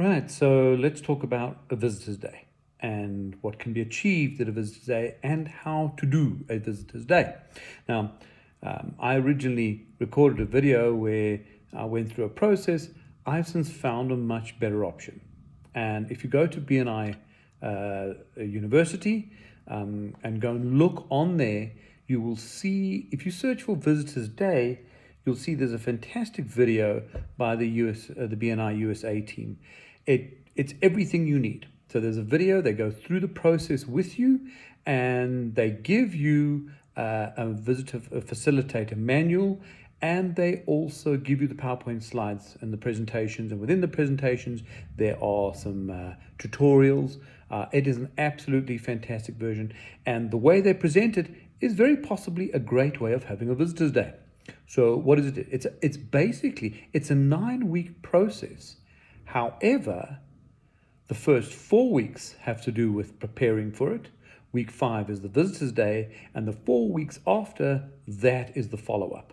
Right, so let's talk about a visitor's day and what can be achieved at a visitor's day and how to do a visitor's day. Now, I originally recorded a video where I went through a process. I've since found a much better option. And if you go to BNI University and go and look on there, you will see, if you search for Visitor's Day, you'll see there's a fantastic video by the BNI USA team. It's everything you need. So there's a video, they go through the process with you, and they give you a facilitator manual, and they also give you the PowerPoint slides and the presentations. And within the presentations, there are some tutorials. It is an absolutely fantastic version. And the way they present it is very possibly a great way of having a visitor's day. So what is it? It's basically, it's a 9-week process. However, the first 4 weeks have to do with preparing for it. Week 5 is the visitor's day, and the 4 weeks after that is the follow-up.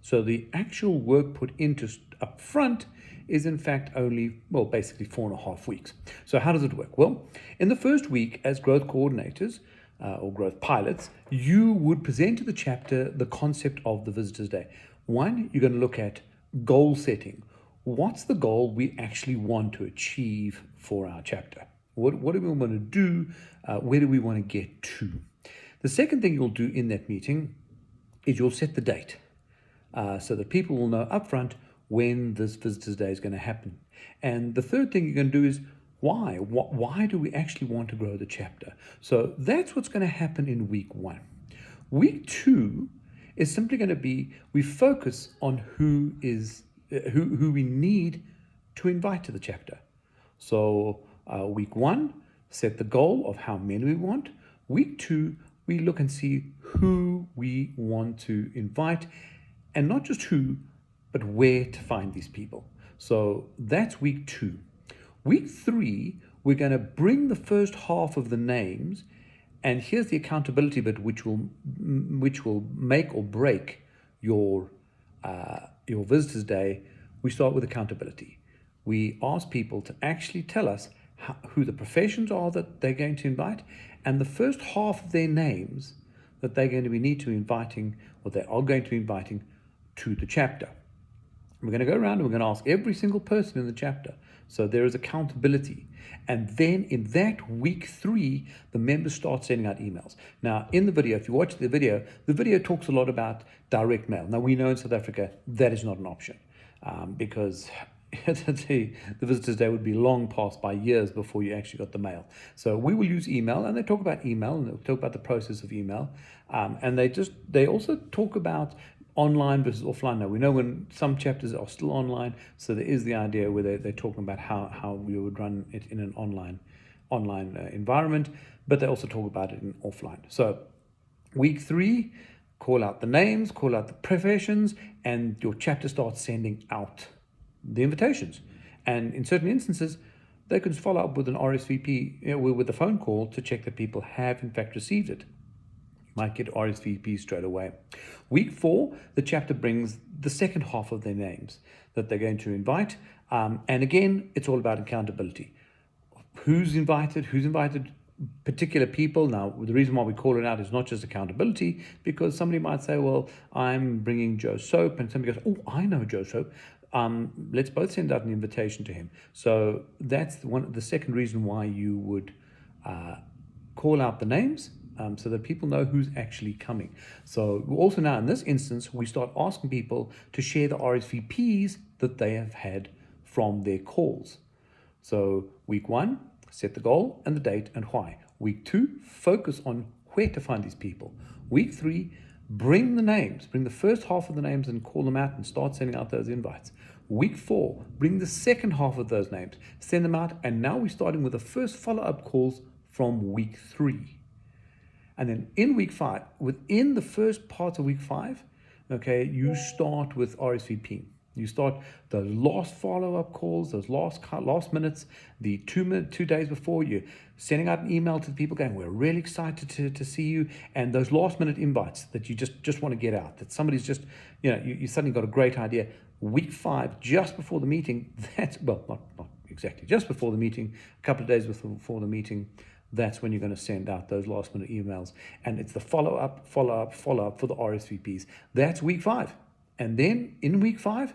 So the actual work put into up front is in fact only, well, basically 4.5 weeks. So how does it work? Well, in the first week as growth coordinators or growth pilots, you would present to the chapter the concept of the visitor's day. One, you're going to look at goal setting. What's the goal we actually want to achieve for our chapter? What do we want to do? Where do we want to get to? The second thing you'll do in that meeting is you'll set the date so that people will know upfront when this visitor's day is going to happen. And the third thing you're going to do is why? Why do we actually want to grow the chapter? So that's what's going to happen in week 1. Week 2 is simply going to be, we focus on who we need to invite to the chapter. So week 1, set the goal of how many we want. Week 2, we look and see who we want to invite, and not just who, but where to find these people. So that's week 2. Week 3, we're going to bring the first half of the names, and here's the accountability bit, which will make or break your visitor's day. We start with accountability. We ask people to actually tell us who the professions are that they're going to invite, and the first half of their names that they're going to need to inviting, or they are going to be inviting to the chapter. We're going to go around and we're going to ask every single person in the chapter. So there is accountability. And then in that week 3, the members start sending out emails. Now, in the video, if you watch the video talks a lot about direct mail. Now, we know in South Africa that is not an option because the visitor's day would be long past by years before you actually got the mail. So we will use email, and they talk about email, and they talk about the process of email. And they also talk about online versus offline. Now, we know when some chapters are still online, so there is the idea where they're talking about how we would run it in an online environment, but they also talk about it in offline. So week 3, call out the names, call out the professions, and your chapter starts sending out the invitations. And in certain instances, they can follow up with an RSVP, with a phone call to check that people have in fact received it. Might get RSVP straight away. Week 4, the chapter brings the second half of their names that they're going to invite. And again, it's all about accountability. Who's invited particular people. Now, the reason why we call it out is not just accountability, because somebody might say, well, I'm bringing Joe Soap, and somebody goes, oh, I know Joe Soap. Let's both send out an invitation to him. So that's the second reason why you would call out the names, so that people know who's actually coming. So also now in this instance, we start asking people to share the RSVPs that they have had from their calls. So week 1, set the goal and the date and why. Week 2, focus on where to find these people. Week 3, bring the names, bring the first half of the names and call them out and start sending out those invites. Week 4, bring the second half of those names, send them out, and now we're starting with the first follow-up calls from week 3. And then in week 5, within the first part of week 5, okay, you start with RSVP. You start the last follow-up calls, those last minutes, the 2 days before, you're sending out an email to the people going, we're really excited to see you, and those last-minute invites that you just want to get out, that somebody's just, you suddenly got a great idea. Week 5, just before the meeting, that's, well, not exactly just before the meeting, a couple of days before the meeting, that's when you're going to send out those last minute emails. And it's the follow up for the RSVPs. That's week 5. And then in week 5,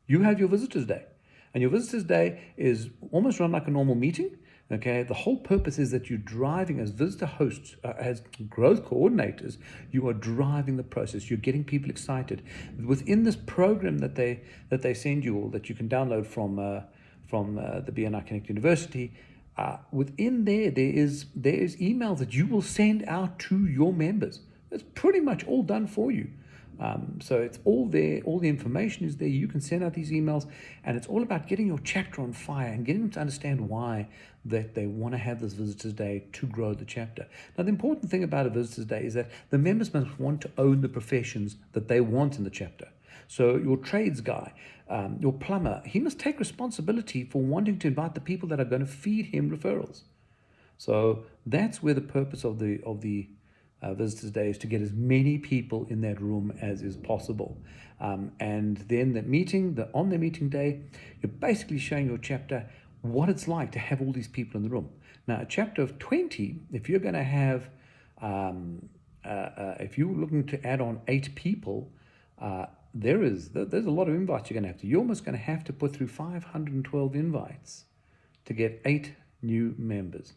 you have your visitors day. And your visitors day is almost run like a normal meeting. Okay, the whole purpose is that you're driving as visitor hosts, as growth coordinators, you are driving the process. You're getting people excited. Within this program that they send you, or that you can download from the BNI Connect University, within there is emails that you will send out to your members. It's pretty much all done for you. So it's all there, all the information is there. You can send out these emails, and it's all about getting your chapter on fire and getting them to understand why that they want to have this Visitors Day to grow the chapter. Now, the important thing about a Visitors Day is that the members must want to own the professions that they want in the chapter. So your trades guy, your plumber, he must take responsibility for wanting to invite the people that are going to feed him referrals. So that's where the purpose of the Visitors Day is, to get as many people in that room as is possible. And then on the meeting day, you're basically showing your chapter what it's like to have all these people in the room. Now, a chapter of 20, if you're going to have, if you're looking to add on 8 people, there's a lot of invites you're going to have to. You're almost going to have to put through 512 invites to get 8 new members.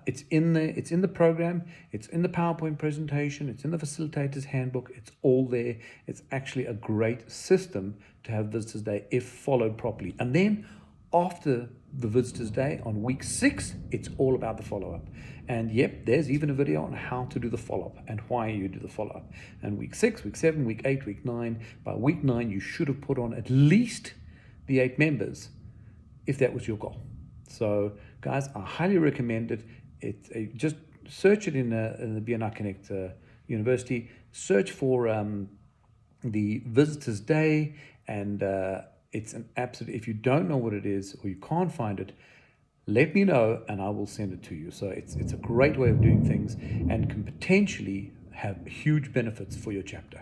It's in the program, it's in the PowerPoint presentation, it's in the facilitator's handbook, it's all there. It's actually a great system to have Visitors Day if followed properly. And then after the Visitors Day on week 6, it's all about the follow-up. And yep, there's even a video on how to do the follow-up and why you do the follow-up. And week 6, week 7, week 8, week 9, by week 9, you should have put on at least the 8 members if that was your goal. So guys, I highly recommend it. Just search it in the BNI Connect University. Search for the Visitors Day, and it's an absolute. If you don't know what it is or you can't find it, let me know and I will send it to you. So it's a great way of doing things and can potentially have huge benefits for your chapter.